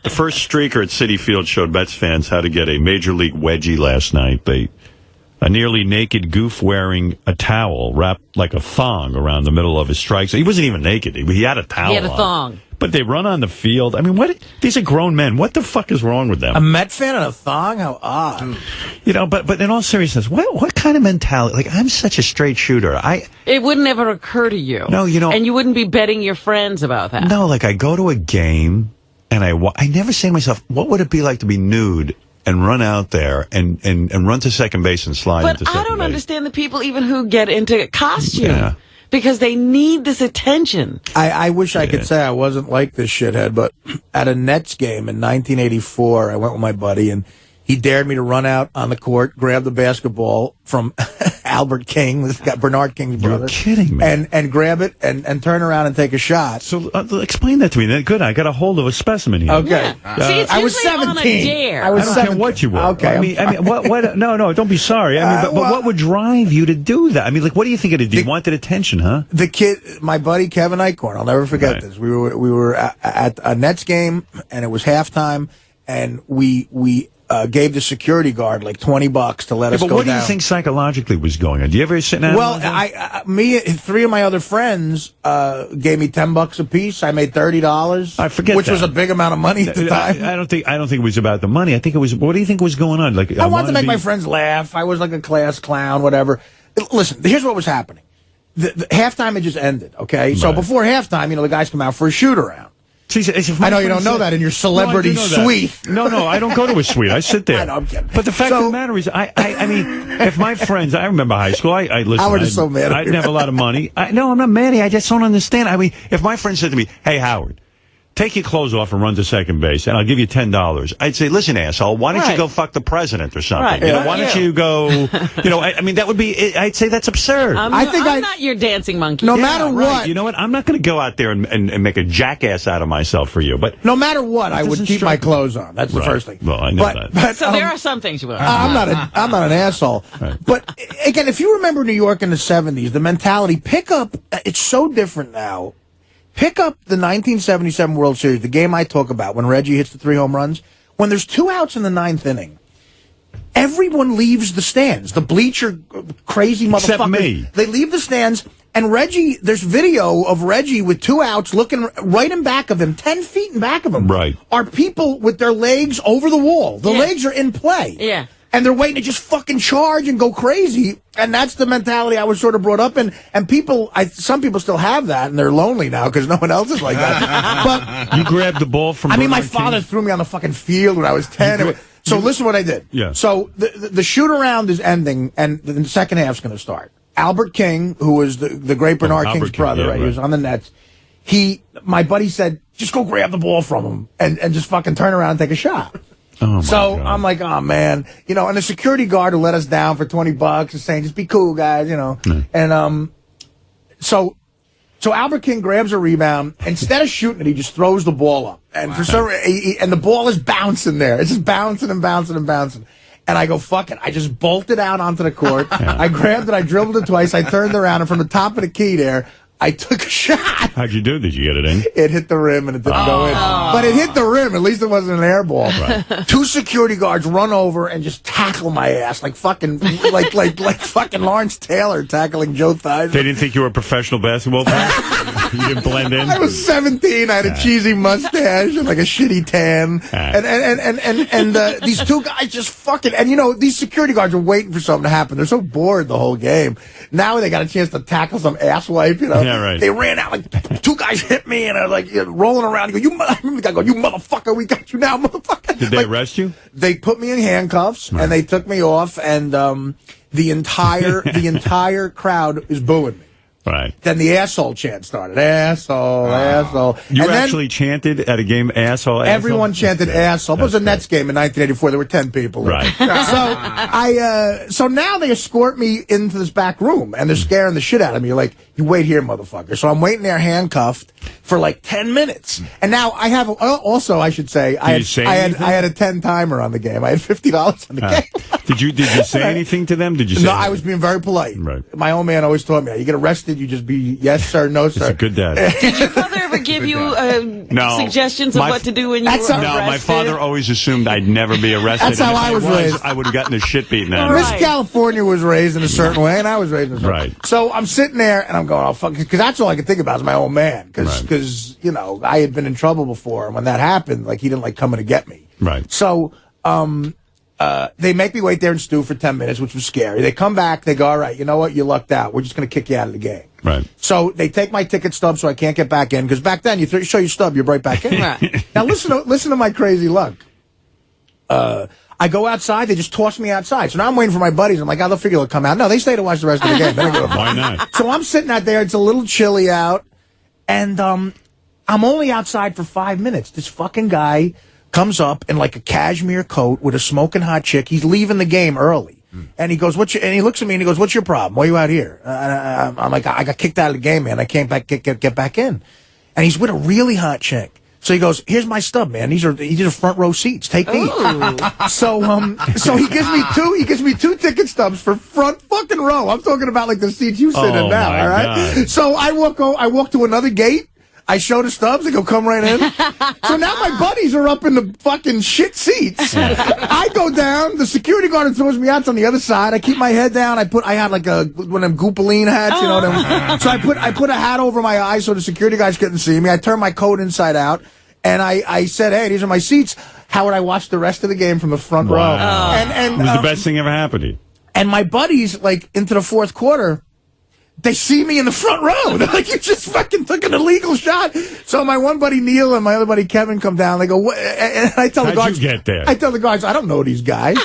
The first streaker at Citi Field showed Mets fans how to get a Major League wedgie last night. A nearly naked goof wearing a towel wrapped like a thong around the middle of his strikes. He wasn't even naked. He had a towel. He had a thong. On. But they run on the field. I mean, what? These are grown men. What the fuck is wrong with them? A Met fan and a thong? How odd. You know, but in all seriousness, what kind of mentality? Like, I'm such a straight shooter. It wouldn't ever occur to you. No, you know. And you wouldn't be betting your friends about that. No, like I go to a game and I never say to myself, what would it be like to be nude and run out there and run to second base and slide into second base? But I don't understand the people even who get into costume. Yeah. Because they need this attention. I wish I could say I wasn't like this shithead, but at a Nets game in 1984, I went with my buddy, and he dared me to run out on the court, grab the basketball from Albert King, this guy, Bernard King's brother. You're kidding me. And grab it and turn around and take a shot. So explain that to me. Good, I got a hold of a specimen here. Okay. Yeah. See, it's I was 17. On a dare. I was don't 17. care what you were. Okay. I mean, what? No, don't be sorry. I mean, but what would drive you to do that? I mean, like, what do you think it is? You wanted attention, huh? The kid, my buddy Kevin Eichhorn, I'll never forget this. We were at a Nets game, and it was halftime, and we gave the security guard like $20 to let us go down. But what do you think psychologically was going on? Do you ever sit down? Well, three of my other friends gave me $10 a piece. I made $30. I forget which that. was a big amount of money at the time. I don't think it was about the money. I think it was. What do you think was going on? Like, I wanted to make my friends laugh. I was like a class clown, whatever. Listen, here's what was happening. The halftime had just ended. Okay, so before halftime, the guys come out for a shoot around. See, I know you don't know that in your celebrity suite. No, I don't go to a suite. I sit there. I know, I'm kidding. But the fact of the matter is, I mean, if my friends, I remember high school, I listen. Howard is so mad at I didn't have a lot of money. No, I'm not mad at you. I just don't understand. I mean, if my friend said to me, "Hey, Howard, take your clothes off and run to second base, and I'll give you $10." I'd say, "Listen, asshole, why don't you go fuck the president or something? Right. Why don't you go? I mean, that would be. I'd say that's absurd. I'm not your dancing monkey. No matter what, right. You know what? I'm not going to go out there and make a jackass out of myself for you. But no matter what, I would keep my clothes on. That's the first thing. Well, I know that. But so there are some things you will. I'm not an asshole. Right. But again, if you remember New York in the '70s, the mentality pickup. It's so different now. Pick up the 1977 World Series, the game I talk about, when Reggie hits the 3 home runs. When there's 2 outs in the 9th inning, everyone leaves the stands. The bleacher crazy motherfuckers. Except me. They leave the stands, and Reggie, there's video of Reggie with 2 outs looking right in back of him, 10 feet in back of him. Right. Are people with their legs over the wall. The legs are in play. Yeah. And they're waiting to just fucking charge and go crazy. And that's the mentality I was sort of brought up in. And some people still have that, and they're lonely now because no one else is like that. But you grabbed the ball from. My father threw me on the fucking field when I was 10. So listen what I did. Yeah. So the shoot around is ending, and the second half's going to start. Albert King, who was the great Bernard King's brother, right? He was on the Nets. My buddy said, just go grab the ball from him and just fucking turn around and take a shot. Oh so God. I'm like, oh man, and the security guard who let us down for $20 is saying, just be cool, guys, And so Albert King grabs a rebound. Instead of shooting it, he just throws the ball up, and and the ball is bouncing there. It's just bouncing and bouncing and bouncing. And I go, fuck it. I just bolted out onto the court. I grabbed it. I dribbled it twice. I turned around, and from the top of the key there, I took a shot. How'd you do? Did you get it in? It hit the rim and it didn't go in. But it hit the rim. At least it wasn't an air ball. Right. 2 security guards run over and just tackle my ass like fucking like fucking Lawrence Taylor tackling Joe Theismann. They didn't think you were a professional basketball player? You didn't blend in? I was 17. I had a cheesy mustache and like a shitty tan. And these 2 guys just fucking, and these security guards are waiting for something to happen. They're so bored the whole game. Now they got a chance to tackle some asswipe, Yeah, right. They ran out, like 2 guys hit me, and I was like rolling around. I remember the guy go, you motherfucker, we got you now, motherfucker. Did they arrest you? They put me in handcuffs, and they took me off, and the entire crowd is booing me. Right. Then the asshole chant started. Asshole. You and actually chanted at a game, asshole? Everyone chanted asshole. It was a Nets game in 1984. There were 10 people. Right. So now they escort me into this back room, and they're scaring the shit out of me. Like, you wait here, motherfucker. So I'm waiting there handcuffed for like 10 minutes. And now I have, also I should say, I had a 10 timer on the game. I had $50 on the game. Did you say anything to them? Did you say No, anything? I was being very polite. Right. My old man always taught me, you get arrested, you just be yes sir, no sir. It's a good dad. Did your mother ever give you No. suggestions of what to do when you were arrested? No, my father always assumed I'd never be arrested. That's how I was raised. I would have gotten the shit beaten out of me. Miss California was raised in a certain way, and I was raised in a certain way. Right. So I'm sitting there, and I'm going, oh, fuck, because that's all I could think about is my old man. Because, you know, I had been in trouble before, and when that happened, like, he didn't like coming to get me. Right. So, they make me wait there and stew for 10 minutes, which was scary. They come back, they go, all right, you know what, you lucked out. We're just going to kick you out of the game. Right. So they take my ticket stub so I can't get back in, because back then, you show your stub, you're right back in. Right. Now, listen to my crazy luck. I go outside, they just toss me outside. So now I'm waiting for my buddies. I'm like, they'll figure they'll come out. No, they stay to watch the rest of the game. They don't give a fuck. Why not? So I'm sitting out there, it's a little chilly out, and I'm only outside for 5 minutes. This fucking guy comes up in like a cashmere coat with a smoking hot chick. He's leaving the game early. And he goes, and he looks at me and he goes, what's your problem? Why are you out here? I'm like, I got kicked out of the game, man. I can't get back in. And he's with a really hot chick. So he goes, here's my stub, man. These are front row seats. Take these. So he gives me two ticket stubs for front fucking row. I'm talking about like the seats you sit in now, all right? God. So I walk to another gate. I show the stubs. They go, come right in. So now my buddies are up in the fucking shit seats. I go down. The security guard throws me out on the other side. I keep my head down. I had like one of them Goopaline hats, you know. So I put a hat over my eyes so the security guys couldn't see me. I turned my coat inside out, and I said, hey, these are my seats. How would I watch the rest of the game from the front row? And it was the best thing ever happened to you. And my buddies, like into the fourth quarter, they see me in the front row. They're like, you just fucking took an illegal shot. So my one buddy Neil and my other buddy Kevin come down. They go, what? And I tell the guards, how'd you get there? I tell the guards, I don't know these guys.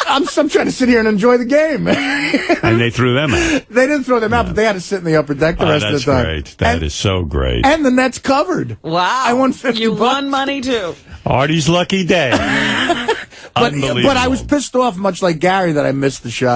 I'm trying to sit here and enjoy the game. And they threw them out. They didn't throw them out, but they had to sit in the upper deck the rest of the time. That's great. That is so great. And the Nets covered. Wow. I won $50. You won money, too. Artie's lucky day. But Unbelievable. I was pissed off, much like Gary, that I missed the shot.